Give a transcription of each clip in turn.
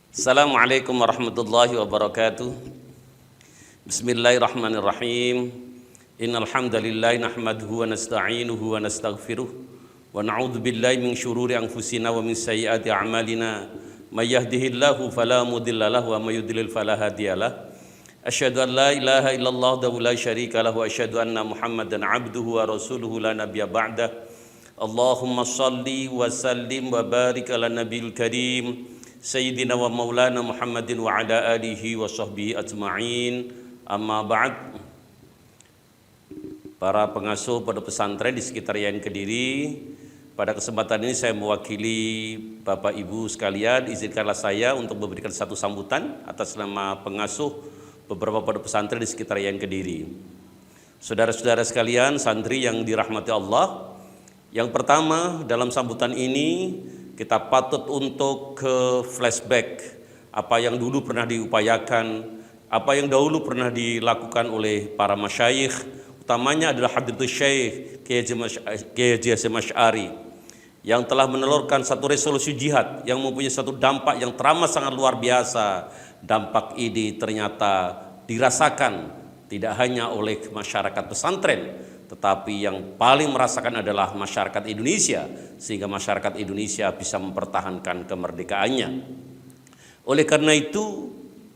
Assalamualaikum warahmatullahi wabarakatuh. Bismillahirrahmanirrahim. Innal hamdalillah nahmaduhu wa nasta'inuhu wa nastaghfiruh wa na'udzu billahi min syururi anfusina wa min sayyiati a'malina. May yahdihillahu fala mudilla lahu wa may yudlil fala hadiyalah. Asyhadu an la ilaha illallah wa la syarika lahu wa asyhadu anna Muhammadan 'abduhu wa rasuluhu la nabiyya ba'dah. Allahumma shalli wa sallim wa barik ala nabiyil karim Sayyidina wa maulana Muhammadin wa ala alihi wa sahbihi ajma'in. Amma ba'd. Para pengasuh pondok pesantren di sekitar Yayan Kediri, pada kesempatan ini saya mewakili Bapak Ibu sekalian, izinkanlah saya untuk memberikan satu sambutan atas nama pengasuh beberapa pondok pesantren di sekitar Yayan Kediri. Saudara-saudara sekalian, santri yang dirahmati Allah, yang pertama dalam sambutan ini kita patut untuk ke flashback apa yang dulu pernah diupayakan, apa yang dahulu pernah dilakukan oleh para masyayikh, utamanya adalah Hadratus Syekh Kiai Haji Hasyim Asy'ari yang telah menelurkan satu resolusi jihad yang mempunyai satu dampak yang teramat sangat luar biasa. Dampak ini ternyata dirasakan tidak hanya oleh masyarakat pesantren, tetapi yang paling merasakan adalah masyarakat Indonesia, sehingga masyarakat Indonesia bisa mempertahankan kemerdekaannya. Oleh karena itu,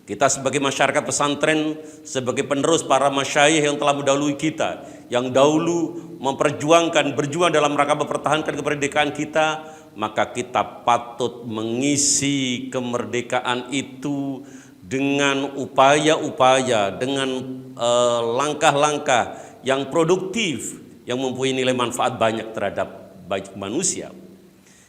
kita sebagai masyarakat pesantren, sebagai penerus para masyayikh yang telah mendahului kita, yang dahulu berjuang dalam rangka mempertahankan kemerdekaan kita, maka kita patut mengisi kemerdekaan itu dengan upaya-upaya, dengan langkah-langkah yang produktif, yang mempunyai nilai manfaat banyak terhadap banyak manusia.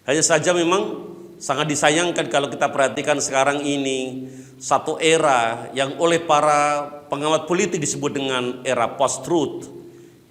Hanya saja memang sangat disayangkan kalau kita perhatikan sekarang ini satu era yang oleh para pengamat politik disebut dengan era post-truth,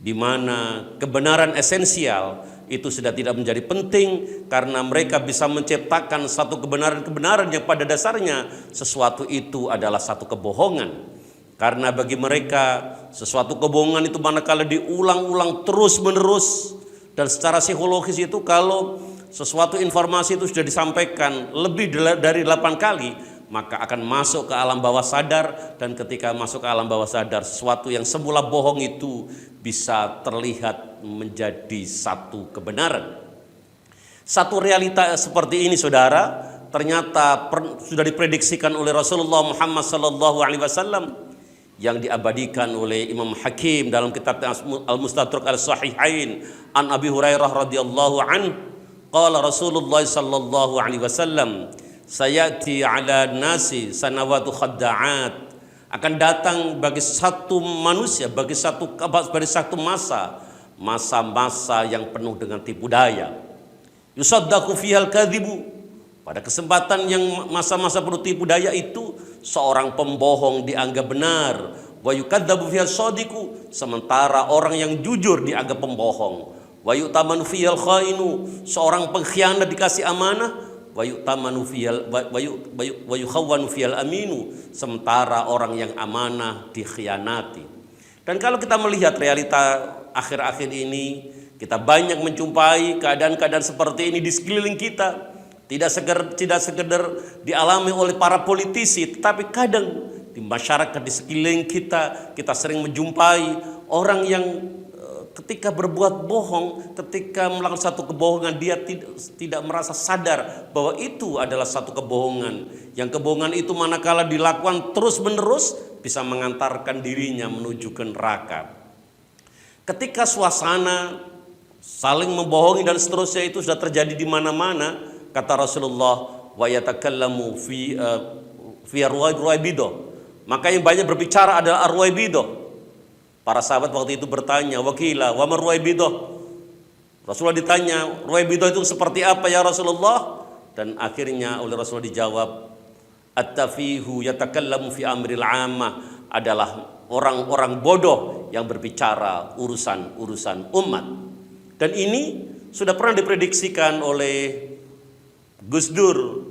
di mana kebenaran esensial itu sudah tidak menjadi penting karena mereka bisa menciptakan satu kebenaran-kebenaran yang pada dasarnya sesuatu itu adalah satu kebohongan. Karena bagi mereka sesuatu kebohongan itu manakala diulang-ulang terus-menerus, dan secara psikologis itu kalau sesuatu informasi itu sudah disampaikan lebih dari 8 kali, maka akan masuk ke alam bawah sadar, dan ketika masuk ke alam bawah sadar, sesuatu yang semula bohong itu bisa terlihat menjadi satu kebenaran. Satu realita seperti ini, saudara, ternyata sudah diprediksikan oleh Rasulullah Muhammad SAW, yang diabadikan oleh Imam Hakim dalam kitab Al-Mustadrak Al-Sahihain an Abi Hurairah radhiyallahu an, qala Rasulullah sallallahu alaihi wasallam, sayati ala nasi sanawatu khadda'at, akan datang bagi satu manusia, bagi satu masa-masa yang penuh dengan tipu daya. Yusaddaqu fihal kadhibu, pada kesempatan yang masa-masa penuh tipu daya itu, seorang pembohong dianggap benar. Wa yukadzabu fihal shadiqu, sementara orang yang jujur dianggap pembohong. Wa yu'tamanu fihal khainu, seorang pengkhianat dikasih amanah. Wa yu'tamanu fihal wa yukhawwanu fihal aminu, sementara orang yang amanah dikhianati. Dan kalau kita melihat realita akhir-akhir ini, kita banyak menjumpai keadaan-keadaan seperti ini di sekeliling kita. Tidak sekedar dialami oleh para politisi, tetapi kadang di masyarakat di sekeliling kita sering menjumpai orang yang ketika berbuat bohong, ketika melakukan satu kebohongan, dia tidak merasa sadar bahwa itu adalah satu kebohongan. Yang kebohongan itu manakala dilakukan terus-menerus bisa mengantarkan dirinya menuju ke neraka. Ketika suasana saling membohongi dan seterusnya itu sudah terjadi di mana-mana, kata Rasulullah, wa yatakallamu fi arwaibidah, maka yang banyak berbicara adalah arwaibidah. Para sahabat waktu itu bertanya, wakila wa marwaibidah, Rasulullah ditanya, ruwaibidah itu seperti apa ya Rasulullah? Dan akhirnya oleh Rasulullah dijawab, at-tafihu yatakallamu fi amril ammah, adalah orang-orang bodoh yang berbicara urusan umat. Dan ini sudah pernah diprediksikan oleh Gus Dur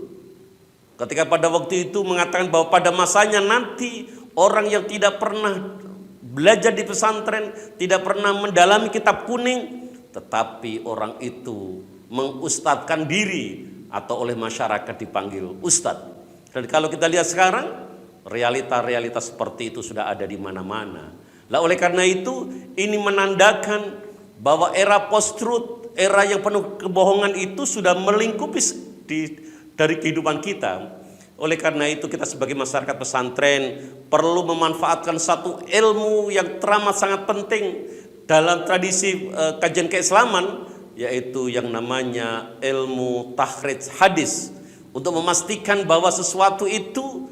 ketika pada waktu itu mengatakan bahwa pada masanya nanti orang yang tidak pernah belajar di pesantren, tidak pernah mendalami kitab kuning, tetapi orang itu mengustadkan diri atau oleh masyarakat dipanggil ustadz. Dan kalau kita lihat sekarang, realita-realita seperti itu sudah ada di mana-mana. Lah oleh karena itu, ini menandakan bahwa era post-truth, era yang penuh kebohongan itu sudah melingkupi dari kehidupan kita. Oleh karena itu kita sebagai masyarakat pesantren perlu memanfaatkan satu ilmu yang teramat sangat penting dalam tradisi kajian keislaman, yaitu yang namanya ilmu takhrij hadis, untuk memastikan bahwa sesuatu itu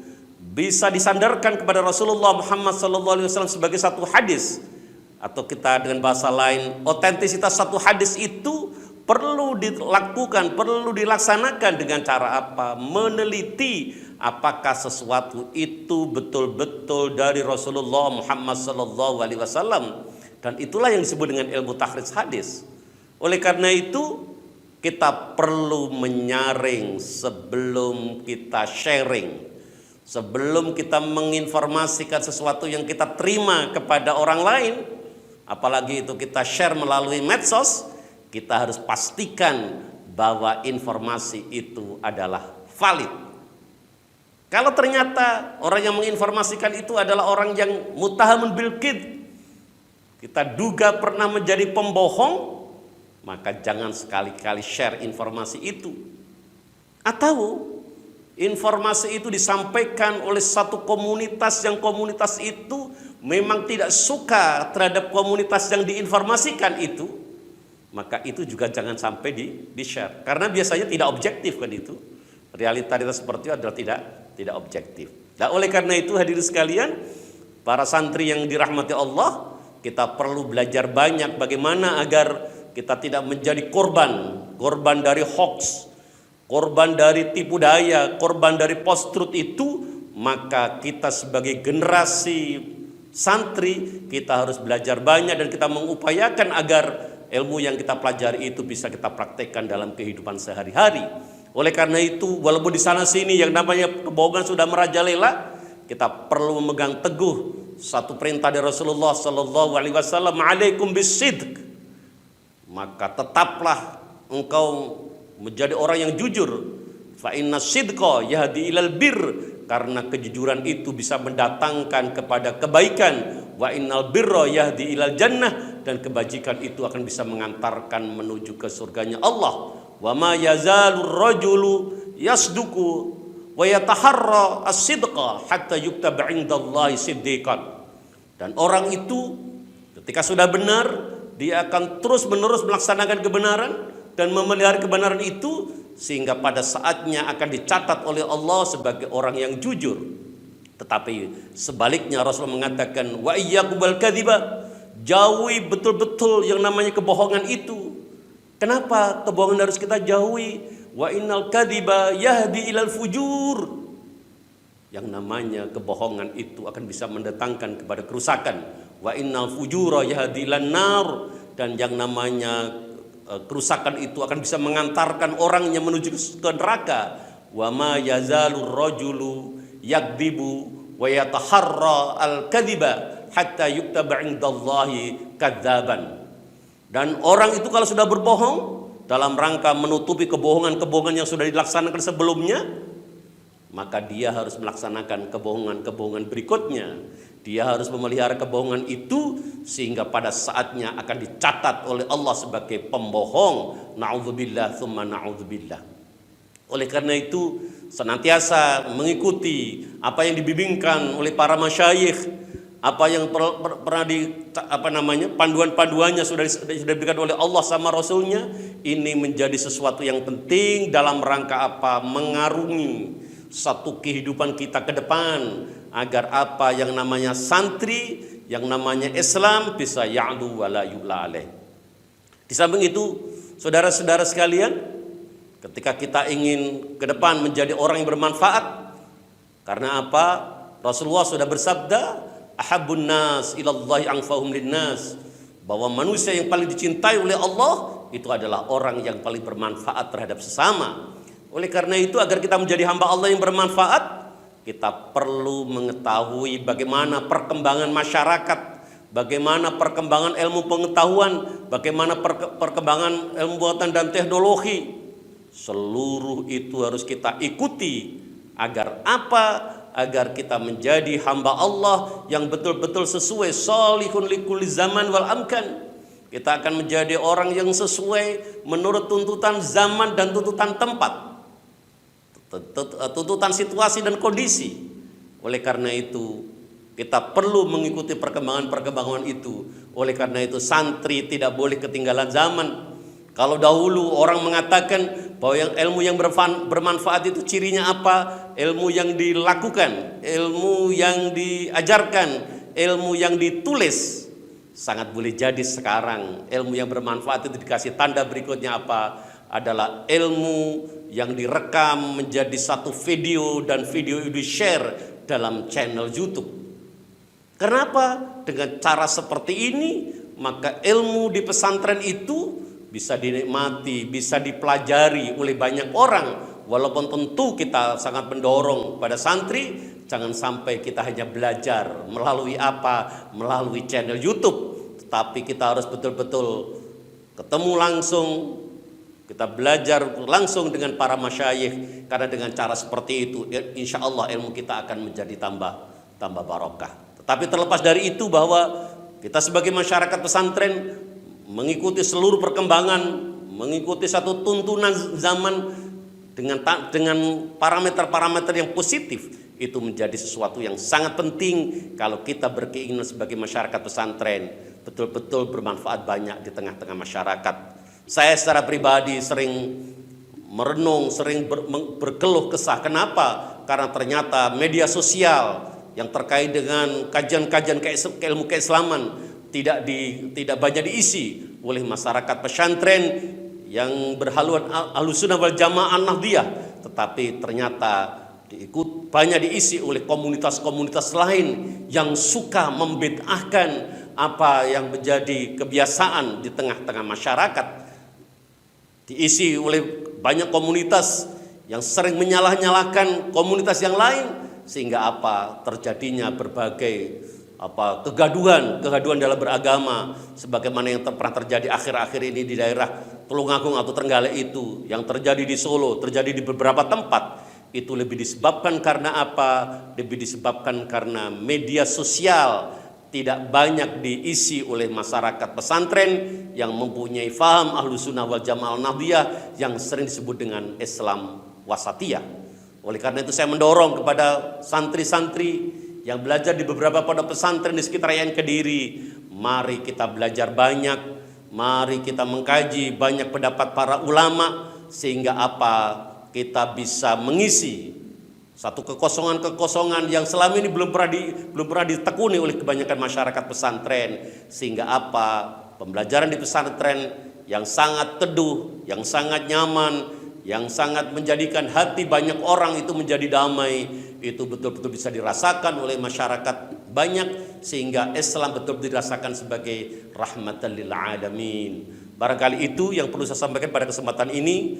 bisa disandarkan kepada Rasulullah Muhammad SAW sebagai satu hadis, atau kita dengan bahasa lain, otentisitas satu hadis itu perlu dilakukan, perlu dilaksanakan dengan cara apa? Meneliti apakah sesuatu itu betul-betul dari Rasulullah Muhammad SAW, dan itulah yang disebut dengan ilmu takhrij hadis. Oleh karena itu kita perlu menyaring sebelum kita sharing, sebelum kita menginformasikan sesuatu yang kita terima kepada orang lain, apalagi itu kita share melalui medsos. Kita harus pastikan bahwa informasi itu adalah valid. Kalau ternyata orang yang menginformasikan itu adalah orang yang muttahamun bil kidz, kita duga pernah menjadi pembohong, maka jangan sekali-kali share informasi itu. Atau informasi itu disampaikan oleh satu komunitas yang komunitas itu memang tidak suka terhadap komunitas yang diinformasikan itu, maka itu juga jangan sampai di-share. Karena biasanya tidak objektif kan itu. Realita seperti itu adalah tidak objektif. Nah, oleh karena itu hadirin sekalian, para santri yang dirahmati Allah, kita perlu belajar banyak bagaimana agar kita tidak menjadi korban dari hoax, korban dari tipu daya, korban dari post-truth itu. Maka kita sebagai generasi santri, kita harus belajar banyak dan kita mengupayakan agar ilmu yang kita pelajari itu bisa kita praktekkan dalam kehidupan sehari-hari. Oleh karena itu, walaupun di sana sini yang namanya kebohongan sudah merajalela, kita perlu memegang teguh satu perintah dari Rasulullah SAW, "Alaikum bisidq." Maka tetaplah engkau menjadi orang yang jujur. Fa inna sidqa yahdi ilal bir, karena kejujuran itu bisa mendatangkan kepada kebaikan. Wa innal birra yahdi ilal jannah, dan kebajikan itu akan bisa mengantarkan menuju ke surganya Allah. Wa ma yazalur rajulu yasduku wa yataharra as-sidqa hatta yuktaba 'indallahi siddiqan. Dan orang itu ketika sudah benar, dia akan terus-menerus melaksanakan kebenaran dan memelihara kebenaran itu, sehingga pada saatnya akan dicatat oleh Allah sebagai orang yang jujur. Tetapi sebaliknya Rasul mengatakan, wa iyyakum wal kadhiba, jauhi betul-betul yang namanya kebohongan itu. Kenapa kebohongan harus kita jauhi? Wa innal kadhiba yahdi ilal fujur. Yang namanya kebohongan itu akan bisa mendatangkan kepada kerusakan. Wa innal fujura yahdi ilan nar, dan yang namanya kerusakan itu akan bisa mengantarkan orangnya menuju ke neraka. Wa ma yazalur rajulu yakdzibu wa yataharra al-kadhiba hatta yuktaba 'indallahi kadzaban. Dan orang itu kalau sudah berbohong dalam rangka menutupi kebohongan-kebohongan yang sudah dilaksanakan sebelumnya, maka dia harus melaksanakan kebohongan-kebohongan berikutnya. Dia harus memelihara kebohongan itu sehingga pada saatnya akan dicatat oleh Allah sebagai pembohong. Na'udzubillah tsumma na'udzubillah. Oleh karena itu senantiasa mengikuti apa yang dibimbingkan oleh para masyayikh, apa yang pernah panduan-panduannya sudah diberikan oleh Allah sama Rasulnya. Ini menjadi sesuatu yang penting dalam rangka apa? Mengarungi satu kehidupan kita ke depan, agar apa yang namanya santri, yang namanya Islam bisa ya'lu wa la yu'la alaih. Di samping itu, saudara-saudara sekalian, ketika kita ingin ke depan menjadi orang yang bermanfaat, karena apa? Rasulullah sudah bersabda, ahabbun nas ilallahi anfa'uhum linnas, bahwa manusia yang paling dicintai oleh Allah itu adalah orang yang paling bermanfaat terhadap sesama. Oleh karena itu, agar kita menjadi hamba Allah yang bermanfaat, kita perlu mengetahui bagaimana perkembangan masyarakat, bagaimana perkembangan ilmu pengetahuan, bagaimana perkembangan ilmu buatan dan teknologi. Seluruh itu harus kita ikuti Agar apa? Agar kita menjadi hamba Allah yang betul-betul sesuai, sholihun likulli zaman wal amkan. Kita akan menjadi orang yang sesuai menurut tuntutan zaman dan tuntutan tempat, tuntutan situasi dan kondisi. Oleh karena itu kita perlu mengikuti perkembangan itu. Oleh karena itu santri tidak boleh ketinggalan zaman. Kalau dahulu orang mengatakan bahwa ilmu yang bermanfaat itu cirinya apa? Ilmu yang dilakukan, ilmu yang diajarkan, ilmu yang ditulis. Sangat boleh jadi sekarang ilmu yang bermanfaat itu dikasih tanda berikutnya apa? Adalah ilmu yang direkam menjadi satu video dan video itu di-share dalam channel YouTube. Kenapa? Dengan cara seperti ini maka ilmu di pesantren itu bisa dinikmati, bisa dipelajari oleh banyak orang. Walaupun tentu kita sangat mendorong pada santri, jangan sampai kita hanya belajar melalui apa? Melalui channel YouTube. Tetapi kita harus betul-betul ketemu langsung, kita belajar langsung dengan para masyayikh. Karena dengan cara seperti itu, insya Allah ilmu kita akan menjadi tambah barokah. Tetapi terlepas dari itu bahwa kita sebagai masyarakat pesantren mengikuti seluruh perkembangan, mengikuti satu tuntunan zaman dengan parameter-parameter yang positif, itu menjadi sesuatu yang sangat penting kalau kita berkeinginan sebagai masyarakat pesantren betul-betul bermanfaat banyak di tengah-tengah masyarakat. Saya secara pribadi sering merenung, sering berkeluh kesah. Kenapa? Karena ternyata media sosial yang terkait dengan kajian-kajian ilmu keislaman tidak banyak diisi oleh masyarakat pesantren yang berhaluan Ahlussunnah wal Jamaah Nahdliyah, tetapi ternyata banyak diisi oleh komunitas-komunitas lain yang suka membid'ahkan apa yang menjadi kebiasaan di tengah-tengah masyarakat. Diisi oleh banyak komunitas yang sering menyalah-nyalahkan komunitas yang lain, sehingga apa? Terjadinya berbagai kegaduhan dalam beragama, sebagaimana yang pernah terjadi akhir-akhir ini di daerah Tulungagung atau Trenggalek itu, yang terjadi di Solo, terjadi di beberapa tempat. Itu lebih disebabkan karena apa? Lebih disebabkan karena media sosial tidak banyak diisi oleh masyarakat pesantren yang mempunyai faham Ahlussunnah wal Jamaah Nahdliyah yang sering disebut dengan Islam wasatiyah. Oleh karena itu saya mendorong kepada santri-santri yang belajar di beberapa pondok pesantren di sekitar Yayan Kediri, mari kita belajar banyak, mari kita mengkaji banyak pendapat para ulama, sehingga apa? Kita bisa mengisi satu kekosongan yang selama ini belum pernah ditekuni oleh kebanyakan masyarakat pesantren, sehingga apa? Pembelajaran di pesantren yang sangat teduh, yang sangat nyaman, yang sangat menjadikan hati banyak orang itu menjadi damai, itu betul-betul bisa dirasakan oleh masyarakat banyak, sehingga Islam betul-betul dirasakan sebagai rahmatan lil alamin. Barangkali itu yang perlu saya sampaikan pada kesempatan ini.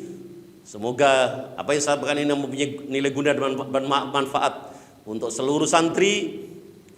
Semoga apa yang saya sampaikan ini mempunyai nilai guna dan manfaat untuk seluruh santri,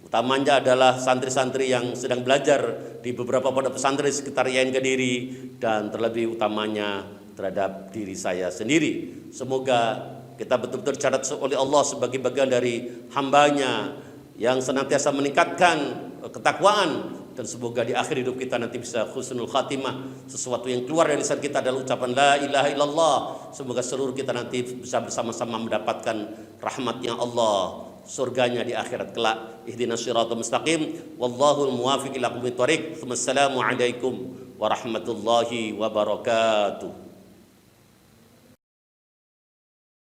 utamanya adalah santri-santri yang sedang belajar di beberapa pondok pesantren di sekitar Yayan Kediri, dan terlebih utamanya terhadap diri saya sendiri. Semoga kita betul-betul dicatat oleh Allah sebagai bagian dari hambanya yang senantiasa meningkatkan ketakwaan, dan semoga di akhir hidup kita nanti bisa husnul khatimah. Sesuatu yang keluar dari lisan kita adalah ucapan la ilaha illallah. Semoga seluruh kita nanti bisa bersama-sama mendapatkan rahmatnya Allah, surganya di akhirat kelak. Ihdinas siratal mustaqim, wallahul muwaffiq ila aqwamit thoriq. Wassalamu alaikum warahmatullahi wabarakatuh.